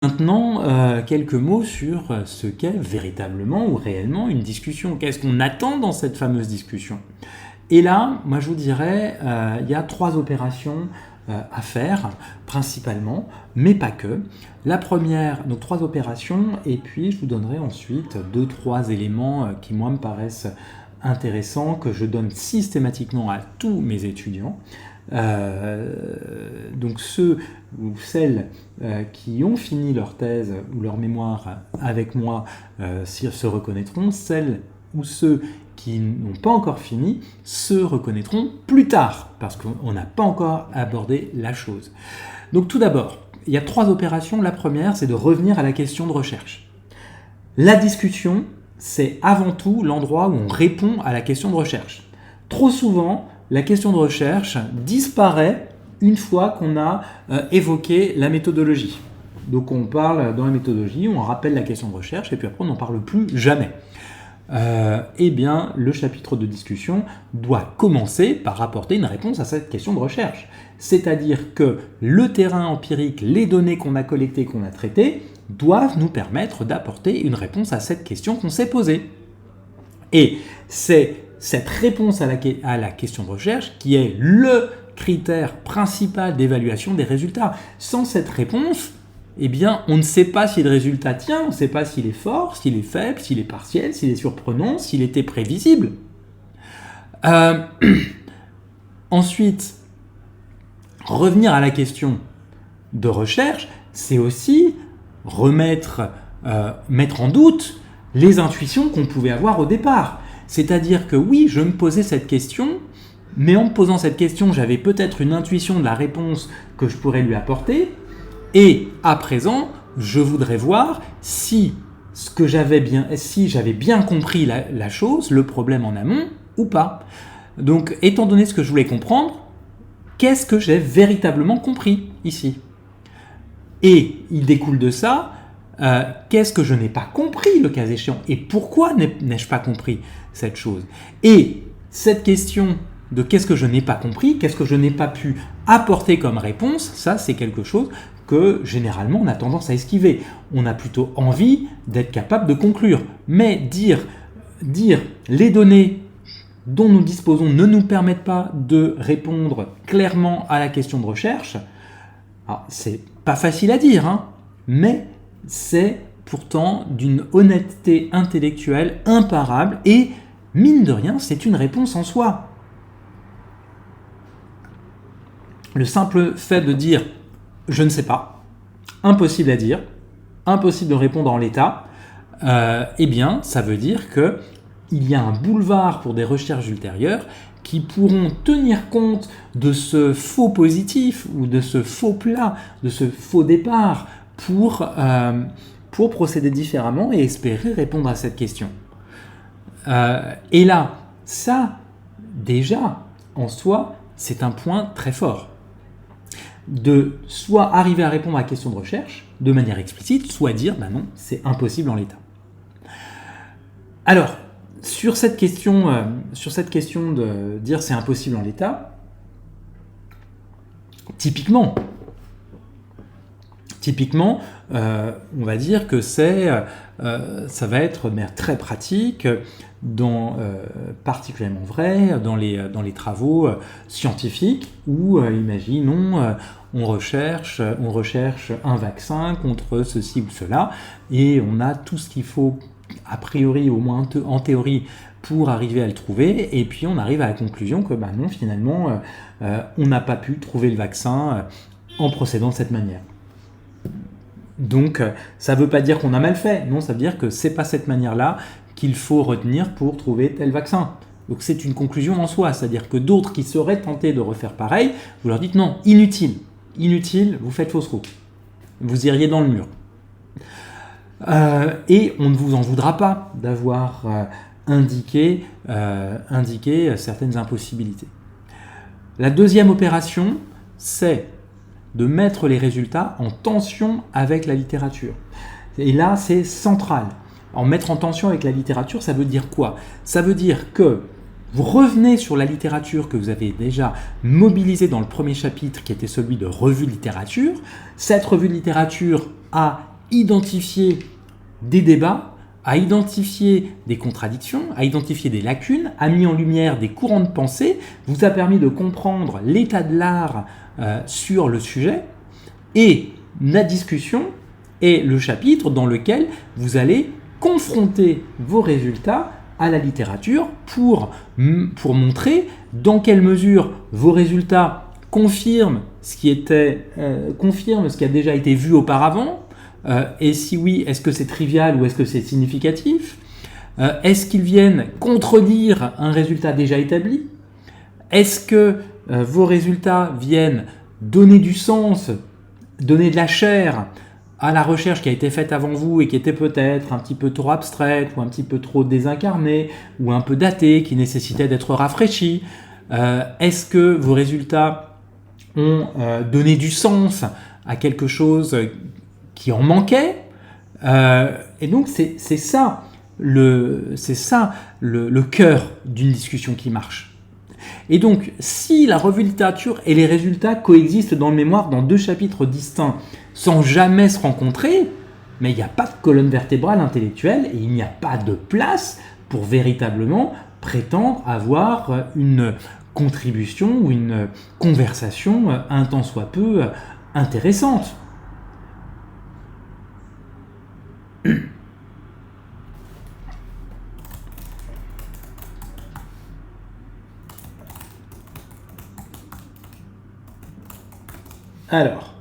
Maintenant, quelques mots sur ce qu'est véritablement ou réellement une discussion. Qu'est-ce qu'on attend dans cette fameuse discussion? Et là, moi je vous dirais, il y a 3 opérations à faire, principalement, mais pas que. La première, donc 3 opérations, et puis je vous donnerai ensuite 2-3 éléments qui moi me paraissent intéressants, que je donne systématiquement à tous mes étudiants. Donc ceux ou celles qui ont fini leur thèse ou leur mémoire avec moi se reconnaîtront, celles ou ceux qui n'ont pas encore fini se reconnaîtront plus tard, parce qu'on n'a pas encore abordé la chose. Donc tout d'abord, il y a 3 opérations. La première, c'est de revenir à la question de recherche. La discussion, c'est avant tout l'endroit où on répond à la question de recherche. Trop souvent, la question de recherche disparaît une fois qu'on a évoqué la méthodologie. Donc on parle dans la méthodologie, on rappelle la question de recherche, et puis après on n'en parle plus jamais. Eh bien, le chapitre de discussion doit commencer par apporter une réponse à cette question de recherche. C'est-à-dire que le terrain empirique, les données qu'on a collectées, qu'on a traitées, doivent nous permettre d'apporter une réponse à cette question qu'on s'est posée. Et c'est cette réponse à la question de recherche qui est le critère principal d'évaluation des résultats. Sans cette réponse, eh bien, on ne sait pas si le résultat tient, on ne sait pas s'il est fort, s'il est faible, s'il est partiel, s'il est surprenant, s'il était prévisible. Ensuite, revenir à la question de recherche, c'est aussi mettre en doute les intuitions qu'on pouvait avoir au départ. C'est-à-dire que oui, je me posais cette question, mais en me posant cette question, j'avais peut-être une intuition de la réponse que je pourrais lui apporter, et à présent, je voudrais voir si j'avais bien compris la chose, le problème en amont, ou pas. Donc, étant donné ce que je voulais comprendre, qu'est-ce que j'ai véritablement compris ici? Et il découle de ça, qu'est-ce que je n'ai pas compris le cas échéant? Et pourquoi n'ai-je pas compris cette chose? Et cette question de qu'est-ce que je n'ai pas compris, qu'est-ce que je n'ai pas pu apporter comme réponse, ça c'est quelque chose que généralement on a tendance à esquiver. On a plutôt envie d'être capable de conclure. Mais dire les données dont nous disposons ne nous permettent pas de répondre clairement à la question de recherche, alors c'est pas facile à dire, hein, mais c'est pourtant d'une honnêteté intellectuelle imparable et, mine de rien, c'est une réponse en soi. Le simple fait de dire « je ne sais pas », impossible à dire, impossible de répondre en l'état, eh bien, ça veut dire qu'il y a un boulevard pour des recherches ultérieures qui pourront tenir compte de ce faux positif ou de ce faux plat, de ce faux départ pour procéder différemment et espérer répondre à cette question. Et là, ça, déjà, en soi, c'est un point très fort. De soit arriver à répondre à la question de recherche de manière explicite, soit dire « non, c'est impossible en l'état ». Alors, sur cette question de dire c'est impossible en l'état, typiquement, on va dire que ça va être très pratique, particulièrement vrai dans les travaux scientifiques où, imaginons, on recherche un vaccin contre ceci ou cela, et on a tout ce qu'il faut a priori, au moins en théorie, pour arriver à le trouver, et puis on arrive à la conclusion que non, finalement, on n'a pas pu trouver le vaccin en procédant de cette manière. Donc, ça ne veut pas dire qu'on a mal fait, non, ça veut dire que c'est pas cette manière-là qu'il faut retenir pour trouver tel vaccin. Donc c'est une conclusion en soi, c'est-à-dire que d'autres qui seraient tentés de refaire pareil, vous leur dites non, inutile, vous faites fausse route, vous iriez dans le mur. Et on ne vous en voudra pas d'avoir indiqué certaines impossibilités. La deuxième opération, c'est de mettre les résultats en tension avec la littérature. Et là, c'est central. En mettre en tension avec la littérature, ça veut dire quoi? Ça veut dire que vous revenez sur la littérature que vous avez déjà mobilisée dans le premier chapitre, qui était celui de revue littérature. Cette revue de littérature a identifier des débats, a identifié des contradictions, a identifié des lacunes, a mis en lumière des courants de pensée, vous a permis de comprendre l'état de l'art sur le sujet, et la discussion est le chapitre dans lequel vous allez confronter vos résultats à la littérature pour montrer dans quelle mesure vos résultats confirment ce qui a déjà été vu auparavant, et si oui, est-ce que c'est trivial ou est-ce que c'est significatif? Est-ce qu'ils viennent contredire un résultat déjà établi? Est-ce que vos résultats viennent donner du sens, donner de la chair à la recherche qui a été faite avant vous et qui était peut-être un petit peu trop abstraite ou un petit peu trop désincarnée ou un peu datée, qui nécessitait d'être rafraîchie? Est-ce que vos résultats ont donné du sens à quelque chose qui en manquait? Et donc c'est ça le cœur d'une discussion qui marche. Et donc, si la revue littérature et les résultats coexistent dans le mémoire dans deux chapitres distincts sans jamais se rencontrer, mais il n'y a pas de colonne vertébrale intellectuelle et il n'y a pas de place pour véritablement prétendre avoir une contribution ou une conversation un tant soit peu intéressante. Alors,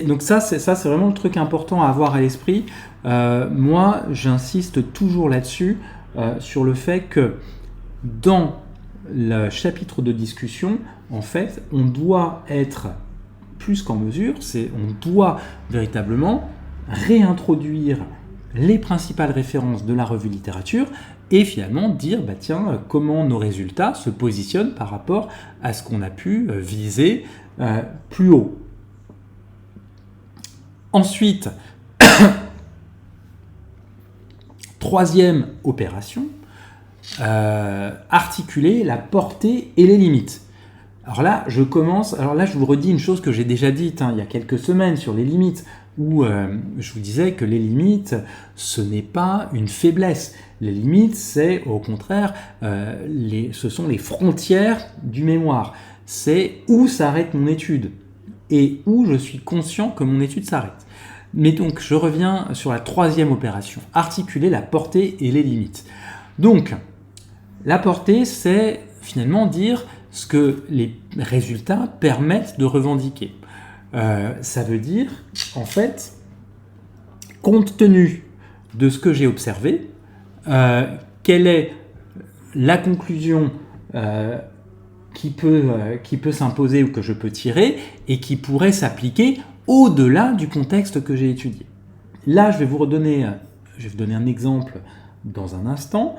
donc ça c'est vraiment le truc important à avoir à l'esprit. Moi, j'insiste toujours là-dessus, sur le fait que dans le chapitre de discussion, en fait, on doit être plus qu'en mesure, on doit véritablement réintroduire les principales références de la revue littérature et finalement dire, tiens, comment nos résultats se positionnent par rapport à ce qu'on a pu viser plus haut. Ensuite, troisième opération, articuler la portée et les limites. Alors là, je vous redis une chose que j'ai déjà dite il y a quelques semaines sur les limites, où je vous disais que les limites, ce n'est pas une faiblesse. Les limites, c'est au contraire, ce sont les frontières du mémoire. C'est où s'arrête mon étude et où je suis conscient que mon étude s'arrête. Mais donc, je reviens sur la troisième opération, articuler la portée et les limites. Donc, la portée, c'est finalement dire ce que les résultats permettent de revendiquer. Ça veut dire, en fait, compte tenu de ce que j'ai observé, quelle est la conclusion qui peut s'imposer ou que je peux tirer et qui pourrait s'appliquer au-delà du contexte que j'ai étudié. Là, je vais vous donner un exemple dans un instant.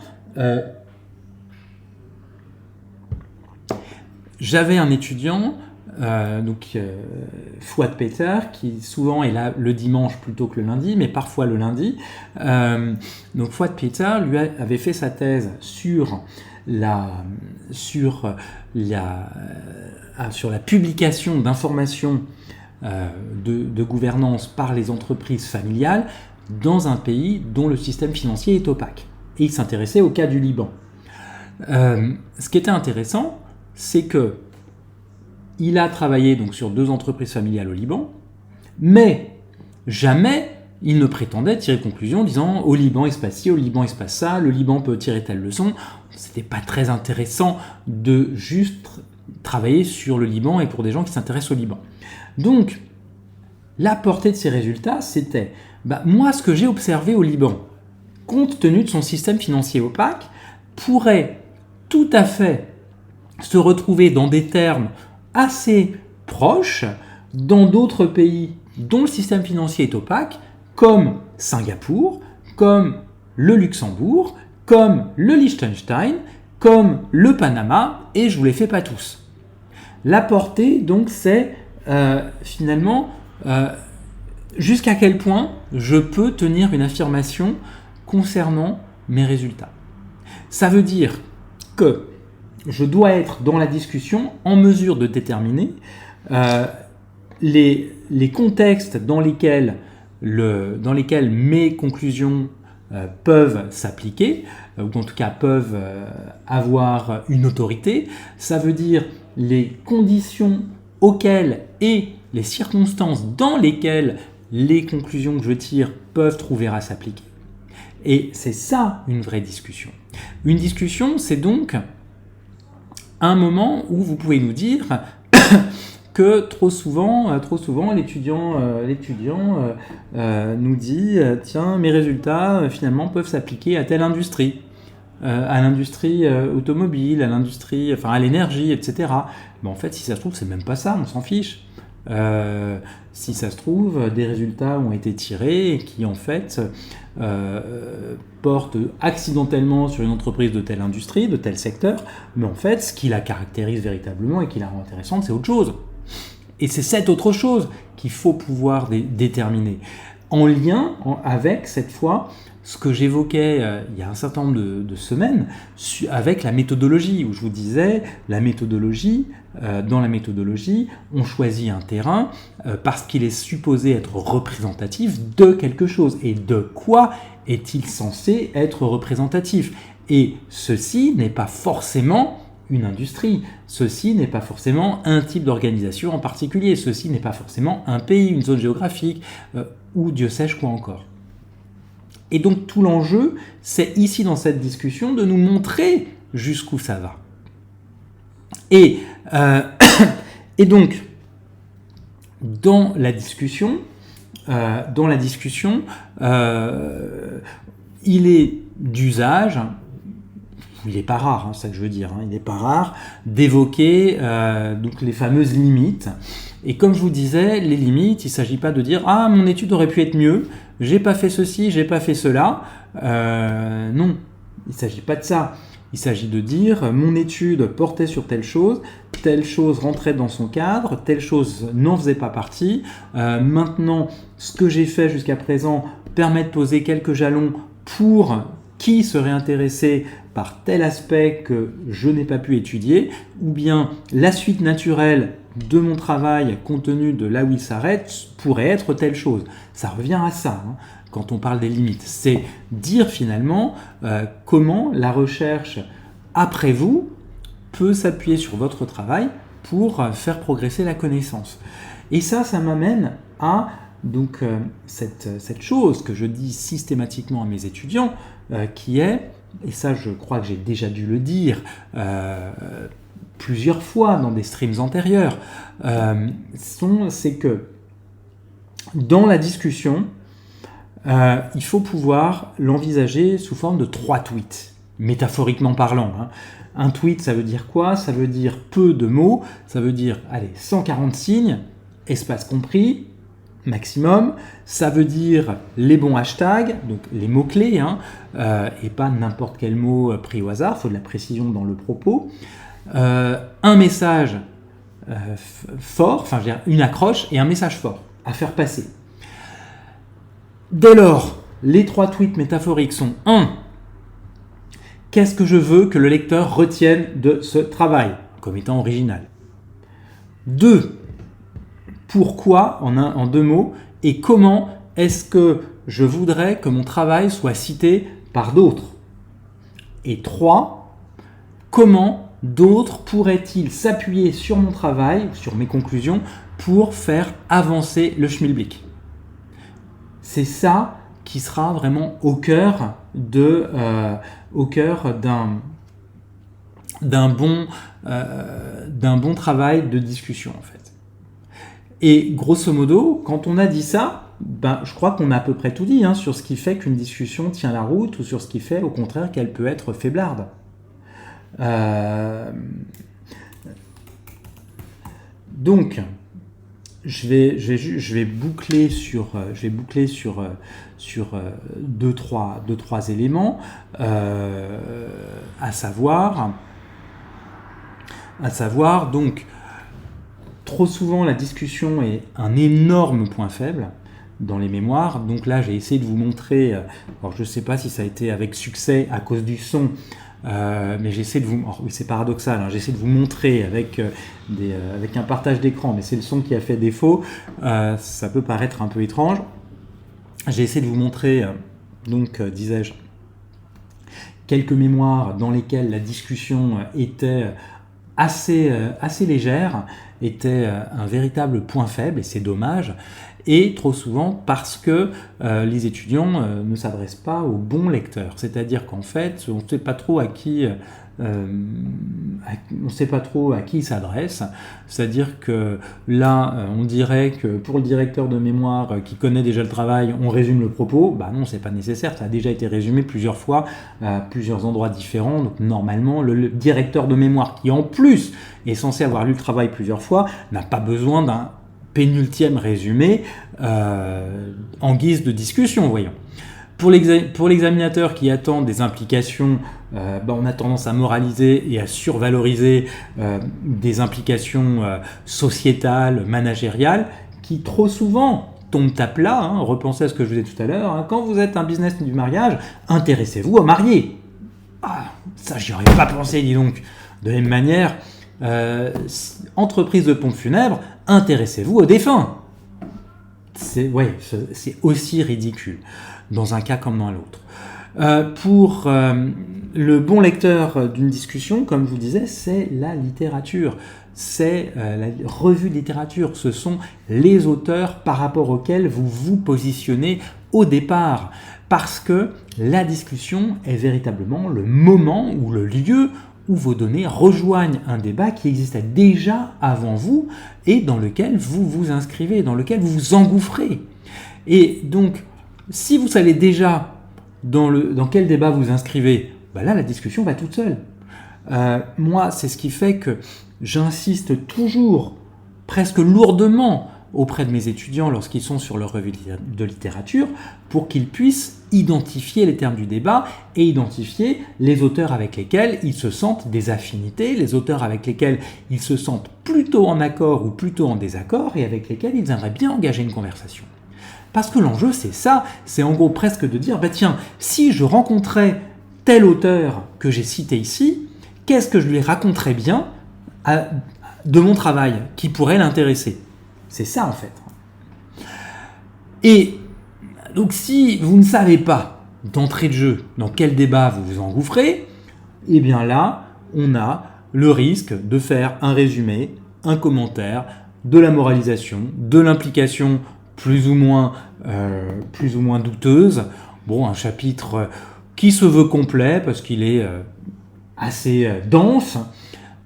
J'avais un étudiant, Fouad Peter, qui souvent est là le dimanche plutôt que le lundi, mais parfois le lundi. Donc Fouad Peter lui avait fait sa thèse sur la publication d'informations de gouvernance par les entreprises familiales dans un pays dont le système financier est opaque. Et il s'intéressait au cas du Liban. Ce qui était intéressant, c'est que il a travaillé donc sur 2 entreprises familiales au Liban, mais jamais il ne prétendait tirer conclusion en disant au Liban il se passe ci, au Liban il se passe ça, le Liban peut tirer telle leçon. C'était pas très intéressant de juste travailler sur le Liban et pour des gens qui s'intéressent au Liban. Donc, la portée de ces résultats, c'était moi ce que j'ai observé au Liban, compte tenu de son système financier opaque, pourrait tout à fait se retrouver dans des termes assez proches dans d'autres pays dont le système financier est opaque, comme Singapour, comme le Luxembourg, comme le Liechtenstein, comme le Panama, et je ne vous les fais pas tous. La portée, donc, c'est finalement jusqu'à quel point je peux tenir une affirmation concernant mes résultats. Ça veut dire que je dois être dans la discussion en mesure de déterminer les les contextes dans lesquels mes conclusions peuvent s'appliquer, ou en tout cas peuvent avoir une autorité. Ça veut dire les conditions auxquelles et les circonstances dans lesquelles les conclusions que je tire peuvent trouver à s'appliquer. Et c'est ça une vraie discussion. Une discussion, c'est donc un moment où vous pouvez nous dire que trop souvent l'étudiant nous dit tiens, mes résultats finalement peuvent s'appliquer à telle industrie, à l'industrie automobile, à l'industrie, enfin à l'énergie, etc. Mais en fait, si ça se trouve, c'est même pas ça, on s'en fiche. Si ça se trouve, des résultats ont été tirés et qui en fait portent accidentellement sur une entreprise de telle industrie, de tel secteur, mais en fait, ce qui la caractérise véritablement et qui la rend intéressante, c'est autre chose. Et c'est cette autre chose qu'il faut pouvoir déterminer, en lien avec, cette fois, ce que j'évoquais il y a un certain nombre de semaines, avec la méthodologie, où je vous disais, dans la méthodologie, on choisit un terrain parce qu'il est supposé être représentatif de quelque chose. Et de quoi est-il censé être représentatif? Et ceci n'est pas forcément une industrie, ceci n'est pas forcément un type d'organisation en particulier, ceci n'est pas forcément un pays, une zone géographique, ou Dieu sait quoi encore. Et donc tout l'enjeu, c'est ici dans cette discussion de nous montrer jusqu'où ça va. Et donc, dans la discussion, il est d'usage, il n'est pas rare, c'est ça que je veux dire, il n'est pas rare d'évoquer donc les fameuses limites. Et comme je vous disais, les limites, il ne s'agit pas de dire « Ah, mon étude aurait pu être mieux, j'ai pas fait ceci, j'ai pas fait cela. » Non, il ne s'agit pas de ça. Il s'agit de dire « Mon étude portait sur telle chose rentrait dans son cadre, telle chose n'en faisait pas partie. Maintenant, ce que j'ai fait jusqu'à présent permet de poser quelques jalons pour qui serait intéressé par tel aspect que je n'ai pas pu étudier, ou bien la suite naturelle de mon travail, compte tenu de là où il s'arrête, pourrait être telle chose. » Ça revient à ça, quand on parle des limites. C'est dire finalement comment la recherche, après vous, peut s'appuyer sur votre travail pour faire progresser la connaissance. Et ça m'amène à donc, cette chose que je dis systématiquement à mes étudiants, qui est, et ça je crois que j'ai déjà dû le dire plusieurs fois dans des streams antérieurs, c'est que dans la discussion, il faut pouvoir l'envisager sous forme de 3 tweets, métaphoriquement parlant. Un tweet, ça veut dire quoi? Ça veut dire peu de mots, ça veut dire, 140 signes, espace compris, maximum. Ça veut dire les bons hashtags, donc les mots-clés, et pas n'importe quel mot pris au hasard, il faut de la précision dans le propos. Un message fort, enfin je veux dire une accroche et un message fort à faire passer. Dès lors, les 3 tweets métaphoriques sont 1. Qu'est-ce que je veux que le lecteur retienne de ce travail comme étant original? 2. Pourquoi, en 2 mots, et comment est-ce que je voudrais que mon travail soit cité par d'autres? Et 3. Comment d'autres pourraient-ils s'appuyer sur mon travail, sur mes conclusions, pour faire avancer le schmilblick? C'est ça qui sera vraiment au cœur d'un bon travail de discussion en fait. Et grosso modo, quand on a dit ça, je crois qu'on a à peu près tout dit sur ce qui fait qu'une discussion tient la route ou sur ce qui fait au contraire qu'elle peut être faiblarde. Donc, je vais boucler sur 2-3 éléments, à savoir donc trop souvent la discussion est un énorme point faible dans les mémoires. Donc là j'ai essayé de vous montrer, alors je ne sais pas si ça a été avec succès à cause du son, mais j'essaie de vous... oui, c'est paradoxal, hein, j'essaie de vous montrer avec un partage d'écran, mais c'est le son qui a fait défaut. Ça peut paraître un peu étrange. J'ai essayé de vous montrer, disais-je, quelques mémoires dans lesquelles la discussion était assez légère, était un véritable point faible, et c'est dommage, et trop souvent parce que les étudiants ne s'adressent pas aux bons lecteurs. C'est-à-dire qu'en fait, on ne sait pas trop à qui ils s'adressent. C'est-à-dire que là, on dirait que pour le directeur de mémoire qui connaît déjà le travail, on résume le propos. Bah non, c'est pas nécessaire. Ça a déjà été résumé plusieurs fois à plusieurs endroits différents. Donc normalement, le directeur de mémoire qui en plus est censé avoir lu le travail plusieurs fois n'a pas besoin d'un pénultième résumé en guise de discussion, voyons. Pour l'examinateur qui attend des implications, on a tendance à moraliser et à survaloriser des implications sociétales, managériales, qui trop souvent tombent à plat. Hein, repensez à ce que je vous disais tout à l'heure. Hein, quand vous êtes un business du mariage, intéressez-vous aux mariés. Ah, ça, j'y aurais pas pensé, dis donc. De la même manière, entreprise de pompe funèbre, intéressez-vous aux défunts. C'est aussi ridicule, dans un cas comme dans l'autre. Pour le bon lecteur d'une discussion, comme je vous disais, c'est la littérature. C'est la revue de littérature. Ce sont les auteurs par rapport auxquels vous vous positionnez au départ. Parce que la discussion est véritablement le moment ou le lieu où vos données rejoignent un débat qui existait déjà avant vous et dans lequel vous vous inscrivez, dans lequel vous vous engouffrez. Et donc, si vous savez déjà dans quel débat vous inscrivez, là, la discussion va toute seule. Moi, c'est ce qui fait que j'insiste toujours, presque lourdement, auprès de mes étudiants lorsqu'ils sont sur leur revue de littérature, pour qu'ils puissent identifier les termes du débat et identifier les auteurs avec lesquels ils se sentent des affinités, les auteurs avec lesquels ils se sentent plutôt en accord ou plutôt en désaccord et avec lesquels ils aimeraient bien engager une conversation. Parce que l'enjeu, c'est ça, c'est en gros presque de dire, tiens, si je rencontrais tel auteur que j'ai cité ici, qu'est-ce que je lui raconterais bien de mon travail qui pourrait l'intéresser ? C'est ça en fait. Et donc si vous ne savez pas d'entrée de jeu dans quel débat vous vous engouffrez, eh bien là, on a le risque de faire un résumé, un commentaire, de la moralisation, de l'implication plus ou moins douteuse. Bon, un chapitre qui se veut complet parce qu'il est assez dense,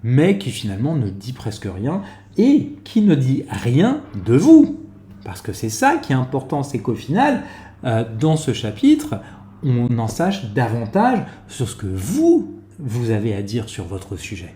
mais qui finalement ne dit presque rien et qui ne dit rien de vous. Parce que c'est ça qui est important, c'est qu'au final, dans ce chapitre, on en sache davantage sur ce que vous avez à dire sur votre sujet.